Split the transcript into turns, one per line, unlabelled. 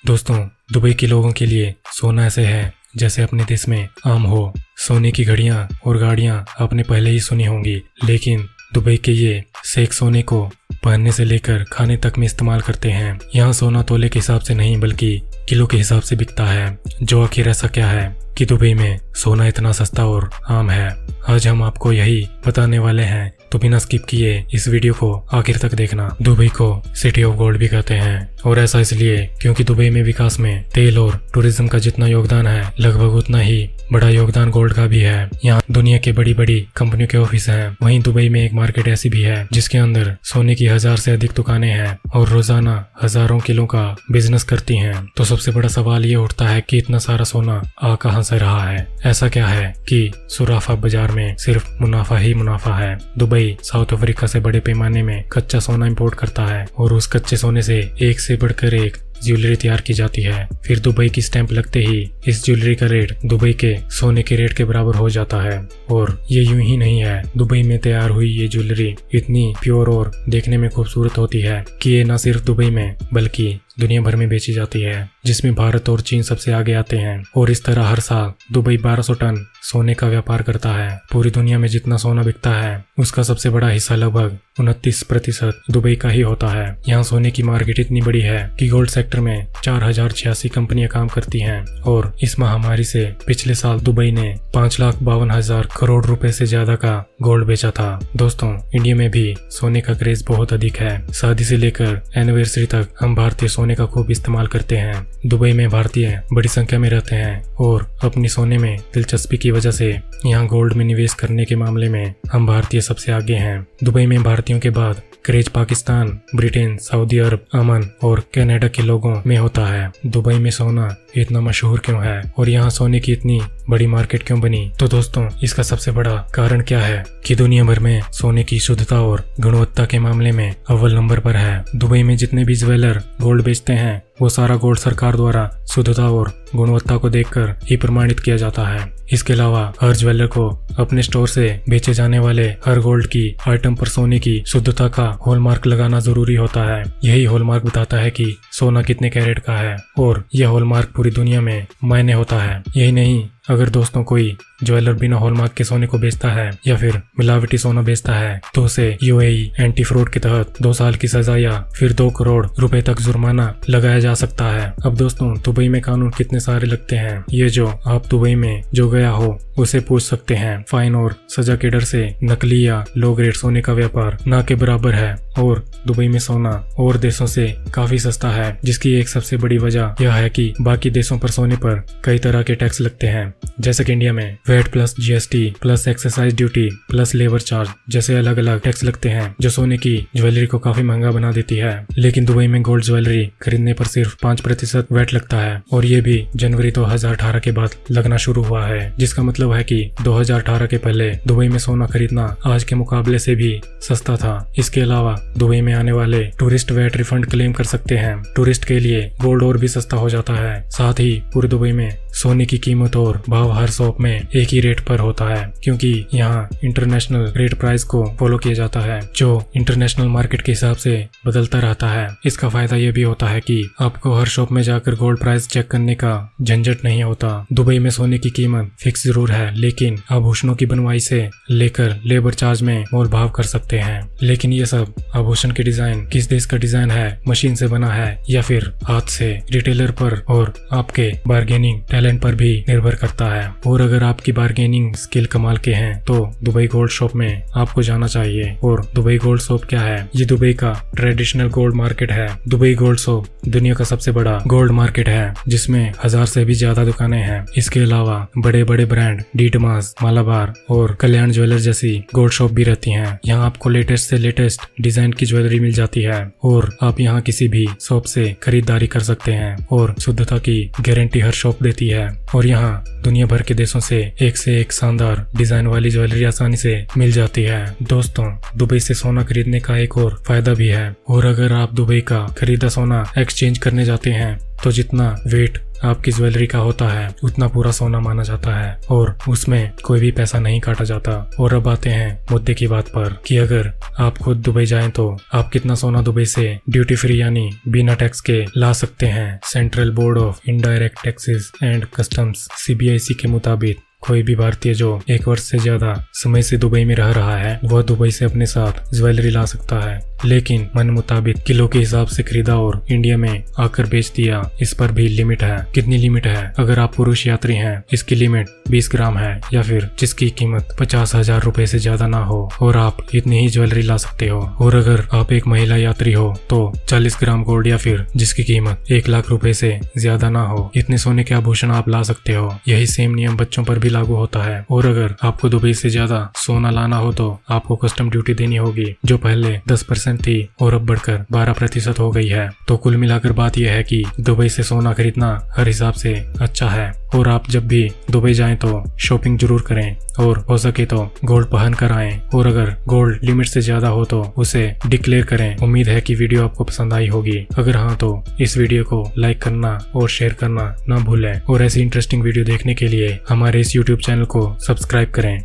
दोस्तों, दुबई के लोगों के लिए सोना ऐसे है जैसे अपने देश में आम हो। सोने की घड़ियां और गाड़ियां आपने पहले ही सुनी होंगी, लेकिन दुबई के ये शेख सोने को पहनने से लेकर खाने तक में इस्तेमाल करते हैं। यहाँ सोना तोले के हिसाब से नहीं बल्कि किलो के हिसाब से बिकता है। जो आखिर ऐसा क्या है कि दुबई में सोना इतना सस्ता और आम है, आज हम आपको यही बताने वाले हैं। तो बिना स्किप किए इस वीडियो को आखिर तक देखना। दुबई को सिटी ऑफ गोल्ड भी कहते हैं, और ऐसा इसलिए क्योंकि दुबई में विकास में तेल और टूरिज्म का जितना योगदान है, लगभग उतना ही बड़ा योगदान गोल्ड का भी है। यहाँ दुनिया के बड़ी बड़ी कंपनियों के ऑफिस हैं। वहीं दुबई में एक मार्केट ऐसी भी है जिसके अंदर सोने की 1000 से अधिक दुकानें हैं और रोजाना हजारों किलो का बिजनेस करती हैं। तो सबसे बड़ा सवाल ये उठता है कि इतना सारा सोना आ कहां से रहा है? ऐसा क्या है कि सुराफा बाजार में सिर्फ मुनाफा ही मुनाफा है? दुबई साउथ अफ्रीका से बड़े पैमाने में कच्चा सोना इंपोर्ट करता है और उस कच्चे सोने से एक से बढ़कर एक ज्वेलरी तैयार की जाती है। फिर दुबई की स्टैंप लगते ही इस ज्वेलरी का रेट दुबई के सोने के रेट के बराबर हो जाता है। और ये यूं ही नहीं है, दुबई में तैयार हुई ये ज्वेलरी इतनी प्योर और देखने में खूबसूरत होती है कि ये न सिर्फ दुबई में बल्कि दुनिया भर में बेची जाती है, जिसमें भारत और चीन सबसे आगे आते हैं। और इस तरह हर साल दुबई 1200 टन सोने का व्यापार करता है। पूरी दुनिया में जितना सोना बिकता है उसका सबसे बड़ा हिस्सा लगभग 29% दुबई का ही होता है। यहाँ सोने की मार्केट इतनी बड़ी है कि गोल्ड सेक्टर में 4086 कंपनियां काम करती हैं। और इस महामारी से पिछले साल दुबई ने 5,52,000 करोड़ रुपए से ज्यादा का गोल्ड बेचा था। दोस्तों, इंडिया में भी सोने का क्रेज बहुत अधिक है। शादी से लेकर एनिवर्सरी तक हम भारतीय सोने का खूब इस्तेमाल करते हैं। दुबई में भारतीय बड़ी संख्या में रहते हैं और अपनी सोने में दिलचस्पी की वजह से यहाँ गोल्ड में निवेश करने के मामले में हम भारतीय सबसे आगे हैं। दुबई में भारतीयों के बाद क्रेज पाकिस्तान, ब्रिटेन, सऊदी अरब, अमन और कनाडा के लोगों में होता है। दुबई में सोना इतना मशहूर क्यों है और यहाँ सोने की इतनी बड़ी मार्केट क्यों बनी? तो दोस्तों, इसका सबसे बड़ा कारण क्या है कि दुनिया भर में सोने की शुद्धता और गुणवत्ता के मामले में अव्वल नंबर पर है। दुबई में जितने भी ज्वेलर गोल्ड बेचते हैं वो सारा गोल्ड सरकार द्वारा शुद्धता और गुणवत्ता को देखकर ही प्रमाणित किया जाता है। इसके अलावा हर ज्वेलर को अपने स्टोर से बेचे जाने वाले हर गोल्ड की आइटम पर सोने की शुद्धता का हॉलमार्क लगाना जरूरी होता है। यही हॉलमार्क बताता है कि सोना कितने कैरेट का है और यह हॉलमार्क पूरी दुनिया में मायने होता है। यही नहीं, अगर दोस्तों कोई ज्वेलर बिना हॉलमार्क के सोने को बेचता है या फिर मिलावटी सोना बेचता है तो उसे यूएई एंटी फ्रॉड के तहत 2 साल की सजा या फिर 2 करोड़ रुपए तक जुर्माना लगाया जा सकता है। अब दोस्तों, दुबई में कानून कितने सारे लगते हैं, ये जो आप दुबई में जो गया हो उसे पूछ सकते हैं। फाइन और सजा के डर से नकली या लो ग्रेड सोने का व्यापार ना के बराबर है और दुबई में सोना और देशों से काफी सस्ता है, जिसकी एक सबसे बड़ी वजह यह है कि बाकी देशों पर सोने पर कई तरह के टैक्स लगते हैं, जैसे कि इंडिया में VAT plus GST plus excise duty plus labour charge जैसे अलग अलग टैक्स लगते हैं, जो सोने की ज्वेलरी को काफी महंगा बना देती है। लेकिन दुबई में गोल्ड ज्वेलरी खरीदने पर सिर्फ 5% वैट लगता है और ये भी जनवरी 2018 के बाद लगना शुरू हुआ है, जिसका मतलब है कि 2018 के पहले दुबई में सोना खरीदना आज के मुकाबले से भी सस्ता था। इसके अलावा दुबई में आने वाले टूरिस्ट वैट रिफंड क्लेम कर सकते हैं। टूरिस्ट के लिए गोल्ड और भी सस्ता हो जाता है। साथ ही पूरे दुबई में सोने की कीमत और भाव हर शॉप में एक ही रेट पर होता है, क्योंकि यहाँ इंटरनेशनल रेट प्राइस को फॉलो किया जाता है जो इंटरनेशनल मार्केट के हिसाब से बदलता रहता है। इसका फायदा ये भी होता है कि आपको हर शॉप में जाकर गोल्ड प्राइस चेक करने का झंझट नहीं होता। दुबई में सोने की कीमत फिक्स जरूर है, लेकिन आभूषणों की बनवाई से लेकर लेबर चार्ज में मोल भाव कर सकते हैं। लेकिन ये सब आभूषण के डिजाइन किस देश का डिजाइन है, मशीन से बना है या फिर हाथ से, रिटेलर पर और आपके बार्गेनिंग टैलेंट पर भी निर्भर करता है। और अगर आपकी बार्गेनिंग स्किल कमाल के हैं तो दुबई गोल्ड शॉप में आपको जाना चाहिए। और दुबई गोल्ड शॉप क्या है? ये दुबई का ट्रेडिशनल गोल्ड मार्केट है। दुबई गोल्ड शॉप दुनिया का सबसे बड़ा गोल्ड मार्केट है, जिसमें 1000 से भी ज्यादा दुकानें हैं। इसके अलावा बड़े बड़े ब्रांड डीडमास, मालाबार और कल्याण ज्वेलर जैसी गोल्ड शॉप भी रहती हैं। यहाँ आपको लेटेस्ट से लेटेस्ट डिजाइन की ज्वेलरी मिल जाती है और आप यहाँ किसी भी शॉप से खरीदारी कर सकते हैं और शुद्धता की गारंटी हर शॉप देती है। और यहाँ दुनिया भर के देशों से एक शानदार डिजाइन वाली ज्वेलरी आसानी से मिल जाती है। दोस्तों, दुबई से सोना खरीदने का एक और फायदा भी है। और अगर आप दुबई का खरीदा सोना एक्सचेंज करने जाते हैं तो जितना वेट आपकी ज्वेलरी का होता है उतना पूरा सोना माना जाता है और उसमें कोई भी पैसा नहीं काटा जाता। और अब आते हैं मुद्दे की बात पर कि अगर आप खुद दुबई जाएं तो आप कितना सोना दुबई से ड्यूटी फ्री यानी बिना टैक्स के ला सकते हैं। Central board of indirect taxes and customs CBIC के मुताबिक कोई भी भारतीय जो 1 वर्ष से ज्यादा समय से दुबई में रह रहा है वह दुबई से अपने साथ ज्वेलरी ला सकता है, लेकिन मन मुताबिक किलो के हिसाब से खरीदा और इंडिया में आकर बेच दिया, इस पर भी लिमिट है। कितनी लिमिट है? अगर आप पुरुष यात्री हैं इसकी लिमिट 20 ग्राम है या फिर जिसकी कीमत 50,000 रुपए से ज्यादा ना हो और आप इतनी ही ज्वेलरी ला सकते हो। और अगर आप एक महिला यात्री हो तो 40 ग्राम गोल्ड या फिर जिसकी कीमत 1 लाख रुपए से ज्यादा ना हो इतने सोने के आभूषण आप ला सकते हो। यही सेम नियम बच्चों पर भी लागू होता है। और अगर आपको दुबई से ज्यादा सोना लाना हो तो आपको कस्टम ड्यूटी देनी होगी, जो पहले 10% थी और अब बढ़कर 12% हो गई है। तो कुल मिलाकर बात यह है कि दुबई से सोना खरीदना हर हिसाब से अच्छा है। और आप जब भी दुबई जाएं तो शॉपिंग जरूर करें और हो सके तो गोल्ड पहन कर आएं। और अगर गोल्ड लिमिट से ज्यादा हो तो उसे डिक्लेयर करें। उम्मीद है कि वीडियो आपको पसंद आई होगी। अगर हाँ तो इस वीडियो को लाइक करना और शेयर करना ना भूलें और ऐसी इंटरेस्टिंग वीडियो देखने के लिए हमारे इस YouTube चैनल को सब्सक्राइब करें।